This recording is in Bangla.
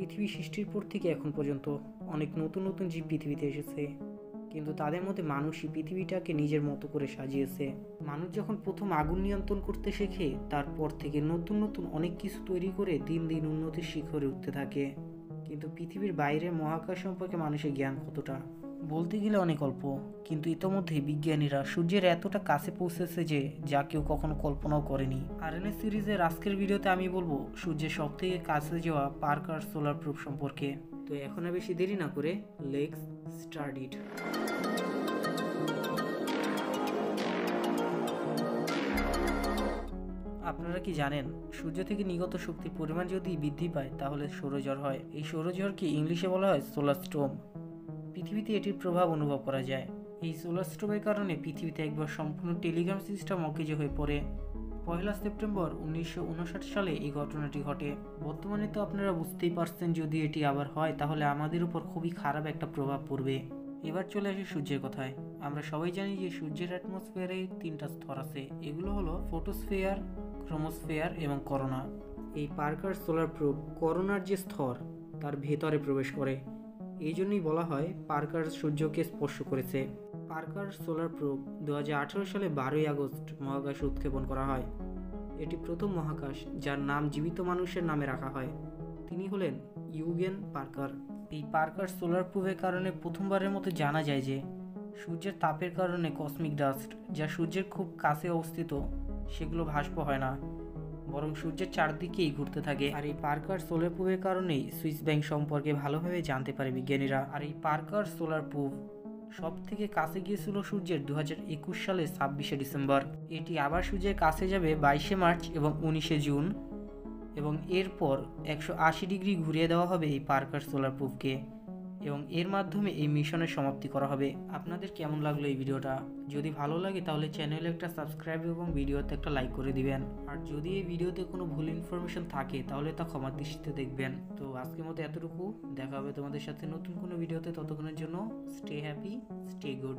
পৃথিবী সৃষ্টির পর থেকে এখন পর্যন্ত অনেক নতুন নতুন জীব পৃথিবীতে এসেছে, কিন্তু তাদের মধ্যে মানুষই পৃথিবীটাকে নিজের মতো করে সাজিয়েছে। মানুষ যখন প্রথম আগুন নিয়ন্ত্রণ করতে শেখে, তারপর থেকে নতুন নতুন অনেক কিছু তৈরি করে দিন দিন উন্নতির শিখরে উঠতে থাকে। কিন্তু পৃথিবীর বাইরে মহাকাশ সম্পর্কে মানুষের জ্ঞান কতটা, বলতে গেলে অনেক অল্প। কিন্তু ইতোমধ্যে বিজ্ঞানীরা সূর্যের এতটা কাছে পৌঁছেছে যে যা কেউ কখনো কল্পনাও করেনি। আরএনএ সিরিজের আজকের ভিডিওতে আমি বলবো সূর্যের সব থেকে কাছে যাওয়া পার্কার সোলার প্রুফ সম্পর্কে। তো এখন আর বেশি দেরি না করে লেটস স্টার্ট ইট। আপনারা কি জানেন, সূর্য থেকে নির্গত শক্তির পরিমাণ যদি বৃদ্ধি পায় তাহলে সৌরঝড় হয়। এই সৌরঝড়কে ইংলিশে বলা হয় সোলার স্টোর্ম। পৃথিবীতে এটির প্রভাব অনুভব করা যায়। এই সোলার স্টোর্মের কারণে পৃথিবীতে একবার সম্পূর্ণ টেলিগ্রাম সিস্টেম অকেজ হয়ে পড়ে। 1 সেপ্টেম্বর 1959 সালে এই ঘটনাটি ঘটে। বর্তমানে তো আপনারা বুঝতেই পারছেন, যদি এটি আবার হয় তাহলে আমাদের উপর খুবই খারাপ একটা প্রভাব পড়বে। এবার চলে আসি সূর্যের কথায়। আমরা সবাই জানি যে সূর্যের অ্যাটমসফিয়ারে 3টা স্তর আছে। এগুলো হলো ফটোস্ফিয়ার, ক্রোমোস্ফিয়ার এবং করোনা। এই পার্কার সোলার প্রুফ করোনার যে স্তর তার ভেতরে প্রবেশ করে। এই জন্যই বলা হয় পার্কার সূর্যকে স্পর্শ করেছে। পার্কার সোলার প্রোব 2018 সালে 12 আগস্ট মহাকাশে উৎক্ষেপণ করা হয়। এটি প্রথম মহাকাশ যার নাম জীবিত মানুষের নামে রাখা হয়। তিনি হলেন ইউগেন পার্কার। এই পার্কার সোলার প্রোবের কারণে প্রথমবারের মতো জানা যায় যে সূর্যের তাপের কারণে কসমিক ডাস্ট, যা সূর্যের খুব কাছে অবস্থিত, সেগুলো বাষ্প হয় না, বরং সূর্যের চারদিকেই ঘুরতে থাকে। আর এই পার্কার সোলার প্রুফের কারণেই সুইস ব্যাংক সম্পর্কে ভালোভাবে জানতে পারে বিজ্ঞানীরা। আর এই পার্কার সোলার প্রুফ সব থেকে কাছে গিয়েছিল সূর্যের 2021 সালে 26 ডিসেম্বর। এটি আবার সূর্যের কাছে যাবে 22 মার্চ এবং 19 জুন, এবং এরপর 180 ডিগ্রি ঘুরিয়ে দেওয়া হবে এই পার্কার সোলার প্রুফকে, এবং এর মাধ্যমে এই মিশনের সমাপ্তি করা হবে। আপনাদের কেমন লাগলো এই ভিডিওটা? যদি ভালো লাগে তাহলে চ্যানেলে একটা সাবস্ক্রাইব এবং ভিডিওতে একটা লাইক করে দিবেন। আর যদি এই ভিডিওতে কোনো ভুল ইনফরমেশন থাকে তাহলে তা ক্ষমার দৃষ্টিতে দেখবেন। তো আজকের মতো এতটুকু। দেখা হবে তোমাদের সাথে নতুন কোনো ভিডিওতে। ততক্ষণের জন্য স্টে হ্যাপি, স্টে গুড।